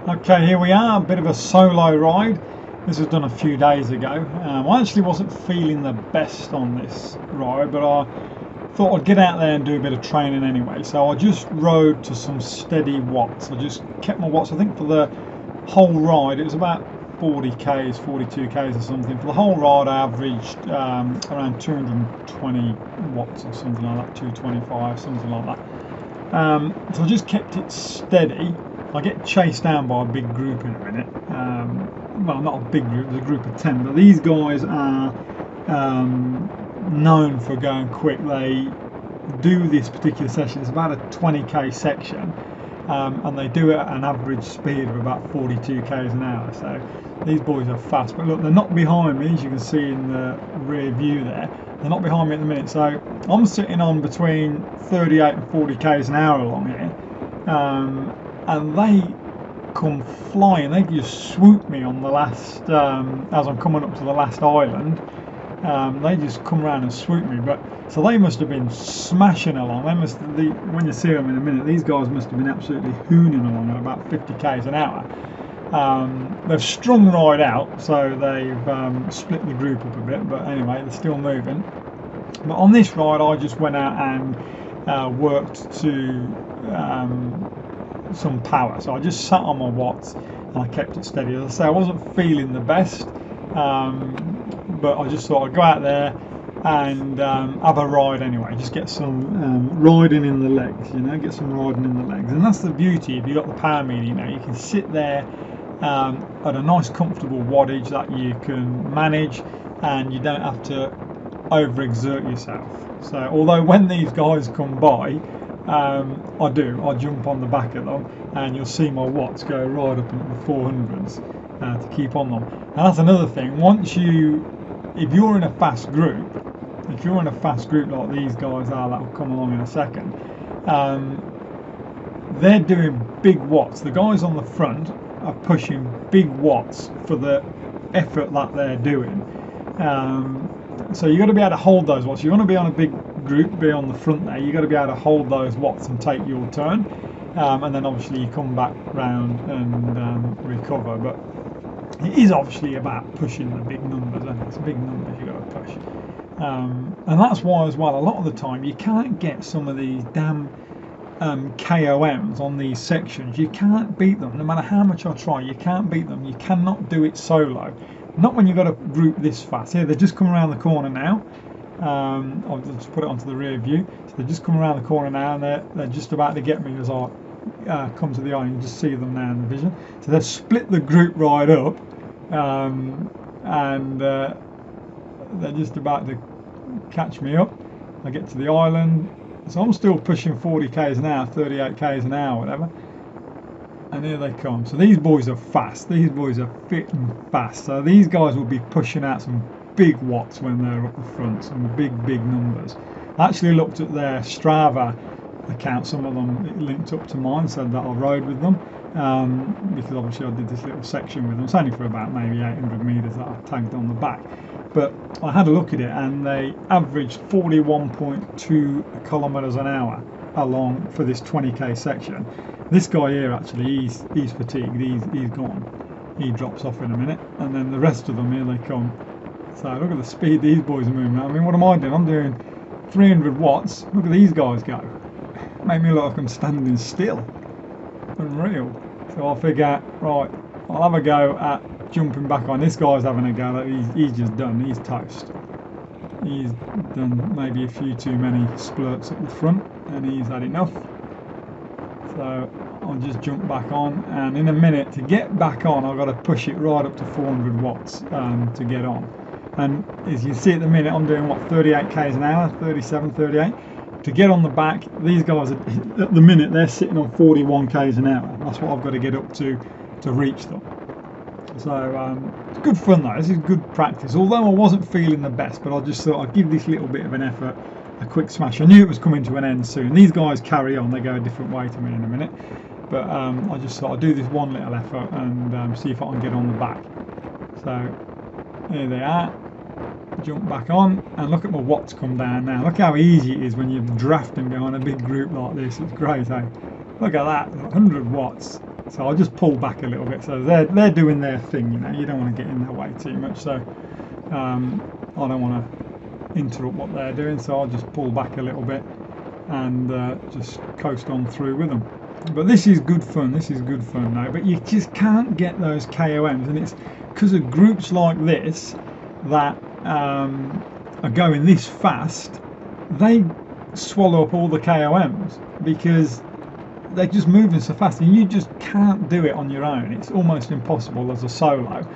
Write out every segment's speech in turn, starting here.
Okay, here we are, a bit of a solo ride. This was done a few days ago. I actually wasn't feeling the best on this ride, but I thought I'd get out there and do a bit of training anyway. So I just rode to some steady watts. I just kept my watts. I think for the whole ride, it was about 40 k's, 42 k's or something. For the whole ride, I averaged around 220 watts or something like that, 225, something like that. So I just kept it steady. I get chased down by a big group in a minute. Well, not a big group, there's a group of 10, but these guys are known for going quick. They do this particular session, it's about a 20k section, and they do it at an average speed of about 42 k's an hour. So these boys are fast, but look, they're not behind me, as you can see in the rear view there. They're not behind me at the minute, so I'm sitting on between 38 and 40 k's an hour along here. And they come flying. They just swoop me on the last, as I'm coming up to the last island. They just come around and swoop me. But so they must have been smashing along. When you see them in a minute, these guys must have been absolutely hooning along at about 50 k's an hour. They've strung right out, so they've split the group up a bit. But anyway, they're still moving. But on this ride, I just went out and worked to some power. So I just sat on my watts and I kept it steady. As I say, I wasn't feeling the best, but I just thought I'd go out there and have a ride anyway. Just get some riding in the legs, get some riding in the legs. And that's the beauty. If you've got the power meter, you can sit there at a nice comfortable wattage that you can manage, and you don't have to overexert yourself. So although when these guys come by, I jump on the back of them, and you'll see my watts go right up into the 400s to keep on them. And that's another thing. If you're in a fast group like these guys are, that will come along in a second, they're doing big watts. The guys on the front are pushing big watts for the effort that they're doing. So you've got to be able to hold those watts. You want to be on a big group, be on the front there. You've got to be able to hold those watts and take your turn, and then obviously you come back round and recover. But it is obviously about pushing the big numbers, and it's big numbers you've got to push. And that's why as well, a lot of the time you can't get some of these damn KOMs on these sections. You can't beat them, no matter how much I try. You can't beat them. You cannot do it solo. Not when you've got a group this fast. Here, they've just come around the corner now. I'll just put it onto the rear view. So they've just come around the corner now, and they're just about to get me as I come to the eye. You can just see them now in the vision. So they've split the group right up, and they're just about to catch me up. I get to the island, so I'm still pushing 40 k's an hour, 38 k's an hour, whatever. And here they come. So these boys are fast. These boys are fit and fast. So these guys will be pushing out some big watts when they're up the front, some big numbers. I actually looked at their Strava account. Some of them linked up to mine, said that I rode with them, because obviously I did this little section with them. It's only for about maybe 800 meters that I tagged on the back, but I had a look at it, and they averaged 41.2 kilometers an hour along for this 20k section. This guy here, actually, he's fatigued. He's gone. He drops off in a minute, and then the rest of them, here they come. So look at the speed these boys are moving. I mean, what am I doing? I'm doing 300 watts. Look at these guys go. Make me look like I'm standing still. Unreal. So I figure, right, I'll have a go at jumping back on. This guy's having a go. He's just done. He's toast. He's done maybe a few too many splurts at the front, and he's had enough. So I'll just jump back on, and in a minute, to get back on, I've got to push it right up to 400 watts to get on. And as you see at the minute, I'm doing what, 38 k's an hour, 37, 38. To get on the back, these guys are, at the minute, they're sitting on 41 k's an hour. That's what I've got to get up to reach them. So it's good fun though. This is good practice. Although I wasn't feeling the best, but I just thought I'd give this little bit of an effort a quick smash. I knew it was coming to an end soon. These guys carry on. They go a different way to me in a minute. But I just thought I'd do this one little effort and see if I can get on the back. So here they are. Jump back on, and look at my watts come down now. Look how easy it is when you're drafting behind a big group like this. It's great, eh? Look at that, 100 watts. So I'll just pull back a little bit. So they're doing their thing, you know. You don't want to get in their way too much. So I don't want to interrupt what they're doing. So I'll just pull back a little bit and just coast on through with them. But this is good fun. This is good fun now. But you just can't get those KOMs, and it's because of groups like this that are going this fast. They swallow up all the KOMs because they're just moving so fast, and you just can't do it on your own. It's almost impossible as a solo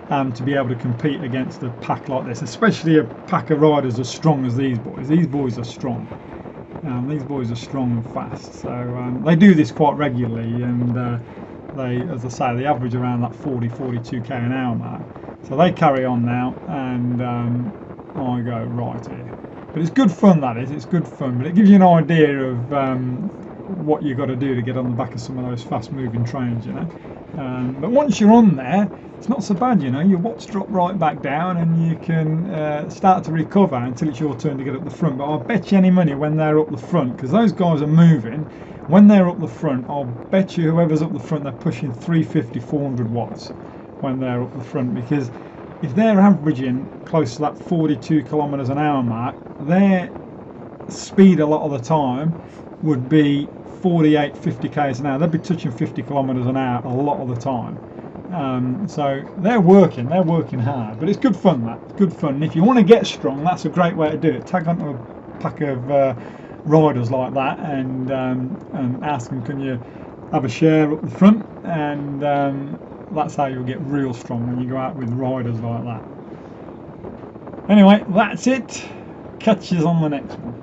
to be able to compete against a pack like this, especially a pack of riders as strong as these boys. These boys are strong. These boys are strong and fast, so they do this quite regularly, and they, as I say, they average around that 40-42k an hour mark. So they carry on now, and I go right here. But it's good fun, that is. It's good fun, but it gives you an idea of what you've got to do to get on the back of some of those fast-moving trains, you know. But once you're on there, it's not so bad, you know. Your watts drop right back down, and you can start to recover until it's your turn to get up the front. But I'll bet you any money when they're up the front, because those guys are moving. When they're up the front, I'll bet you whoever's up the front, they're pushing 350, 400 watts when they're up the front, because if they're averaging close to that 42 kilometers an hour mark, their speed a lot of the time would be 48, 50 k's an hour. They'd be touching 50 kilometers an hour a lot of the time. So they're working hard, but it's good fun. It's good fun. And if you want to get strong, that's a great way to do it. Tag onto a pack of riders like that, and ask them, can you have a share up the front? And that's how you'll get real strong when you go out with riders like that. Anyway, that's it. Catch you on the next one.